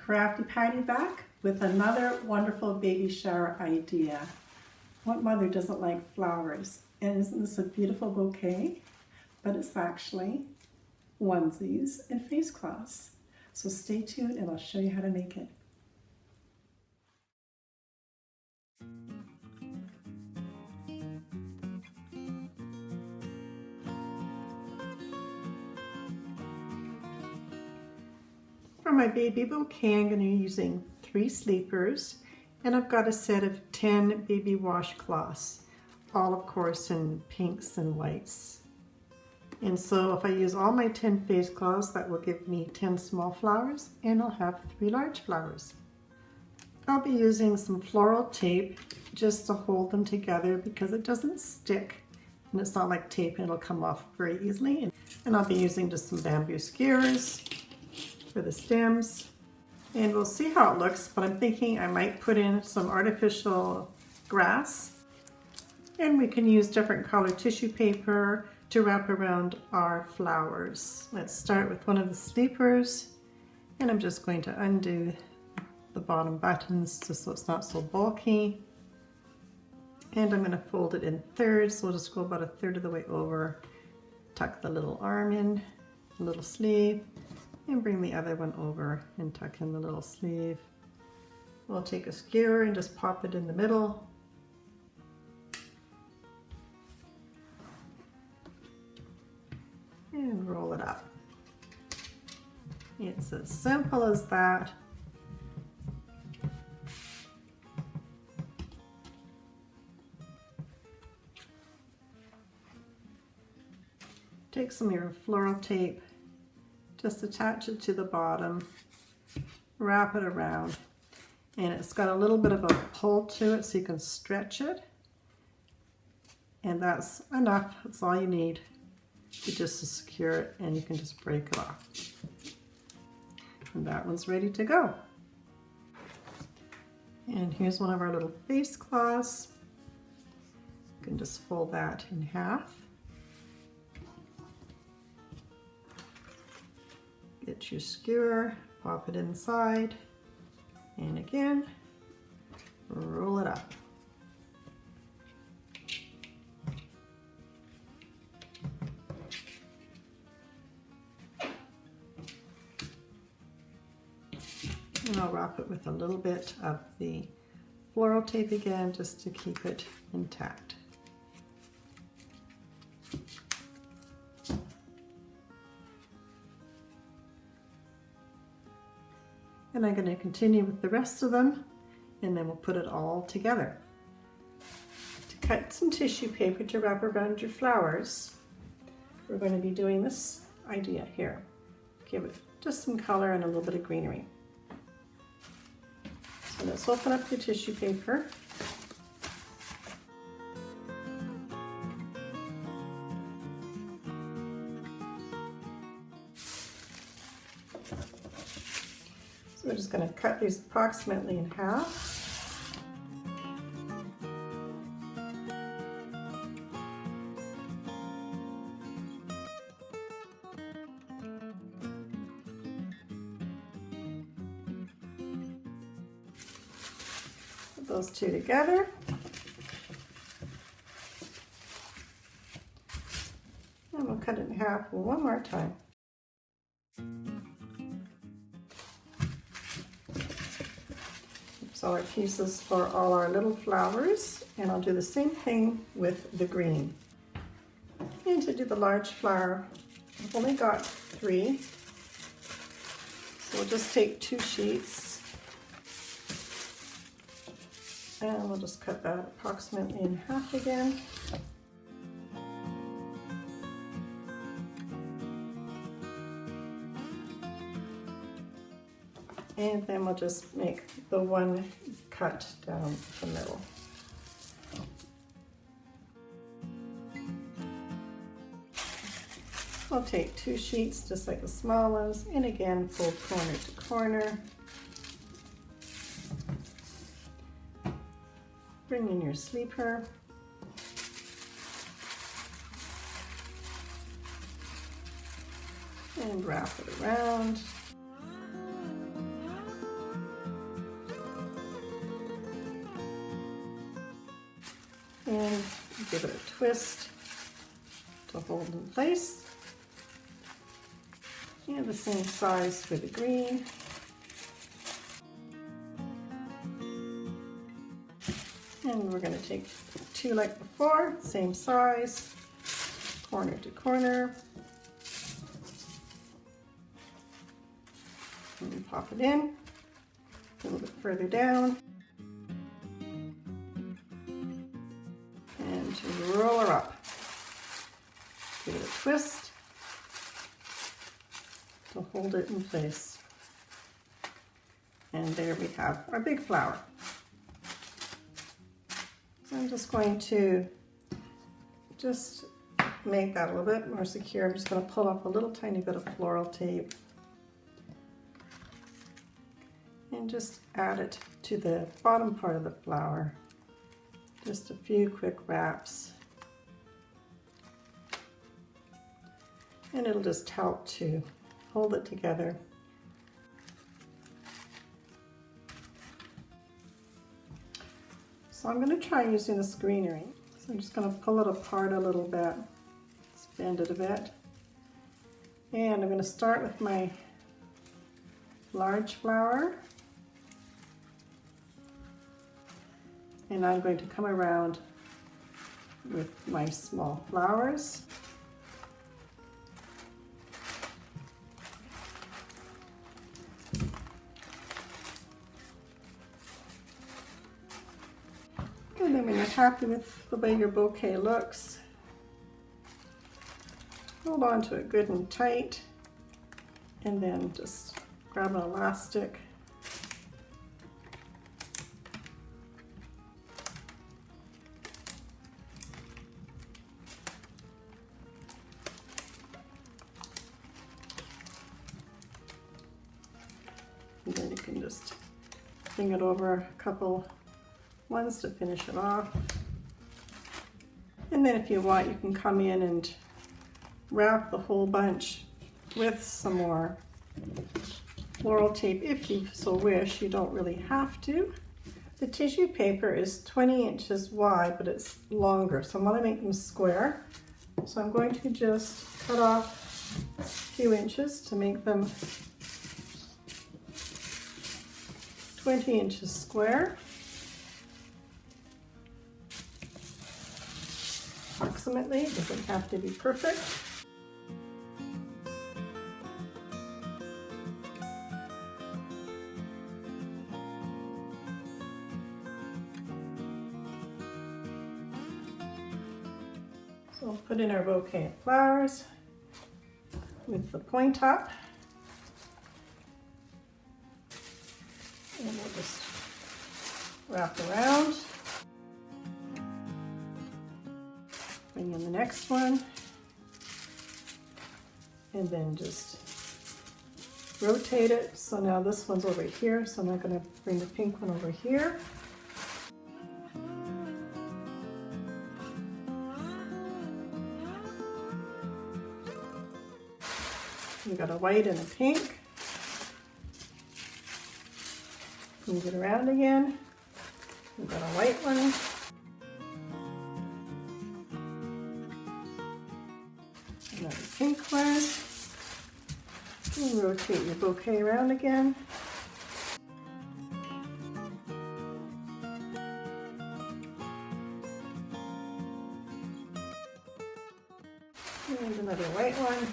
Crafty Patti back with another wonderful baby shower idea. What mother doesn't like flowers? And isn't this a beautiful bouquet? But it's actually onesies and face cloths. So stay tuned and I'll show you how to make it. For my baby bouquet, I'm going to be using 3 sleepers, and I've got a set of 10 baby washcloths, all of course in pinks and whites. And so if I use all my 10 face cloths, that will give me 10 small flowers, and I'll have 3 large flowers. I'll be using some floral tape just to hold them together because it doesn't stick, and it's not like tape, and it'll come off very easily. And I'll be using just some bamboo skewers for the stems, and we'll see how it looks, but I'm thinking I might put in some artificial grass, and we can use different color tissue paper to wrap around our flowers. Let's start with one of the sleepers, and I'm just going to undo the bottom buttons just so it's not so bulky, and I'm going to fold it in thirds, so we'll just go about a third of the way over, tuck the little arm in, a little sleeve, and bring the other one over and tuck in the little sleeve. We'll take a skewer and just pop it in the middle. And roll it up. It's as simple as that. Take some of your floral tape, just attach it to the bottom, wrap it around, and it's got a little bit of a pull to it so you can stretch it, and that's enough. That's all you need just to secure it, and you can just break it off. And that one's ready to go. And here's one of our little face cloths. You can just fold that in half. Get your skewer, pop it inside, and again, roll it up. And I'll wrap it with a little bit of the floral tape again, just to keep it intact. And I'm going to continue with the rest of them, and then we'll put it all together. To cut some tissue paper to wrap around your flowers, we're going to be doing this idea here. Give it just some color and a little bit of greenery. So let's open up your tissue paper. So we're just going to cut these approximately in half. Put those two together. And we'll cut it in half one more time. All our pieces for all our little flowers, and I'll do the same thing with the green. And to do the large flower, I've only got 3, so we'll just take 2 sheets, and we'll just cut that approximately in half again. And then we'll just make the one cut down the middle. We'll take 2 sheets just like the small ones, and again fold corner to corner. Bring in your sleeper. And wrap it around. and give it a twist to hold in place. And the same size for the green. And we're going to take two like before, same size, corner to corner. And pop it in a little bit further down. And roll her up. Give it a twist to hold it in place. And there we have our big flower. So I'm just going to make that a little bit more secure. I'm just going to pull up a little tiny bit of floral tape and just add it to the bottom part of the flower. Just a few quick wraps. And it'll just help to hold it together. So I'm going to try using this greenery. So I'm just going to pull it apart a little bit, just bend it a bit. And I'm going to start with my large flower. And I'm going to come around with my small flowers. And then when you're happy with the way your bouquet looks, hold on to it good and tight, and then just grab an elastic and then you can just bring it over a couple ones to finish it off. And then if you want, you can come in and wrap the whole bunch with some more floral tape if you so wish. You don't really have to. The tissue paper is 20 inches wide, but it's longer, so I want to make them square. So I'm going to just cut off a few inches to make them 20 inches square. Approximately, doesn't have to be perfect. So we'll put in our bouquet of flowers with the point up. And we'll just wrap around. Bring in the next one, and then just rotate it. So now this one's over here, so I'm not going to bring the pink one over here. We've got a white and a pink. Move it around again. We've got a white one. Another pink one. And rotate your bouquet around again. And another white one.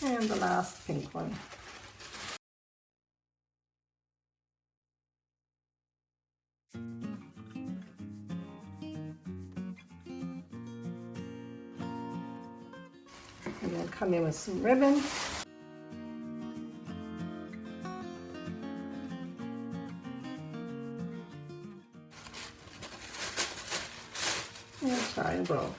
And the last pink one. And then come in with some ribbon. And tie a bow.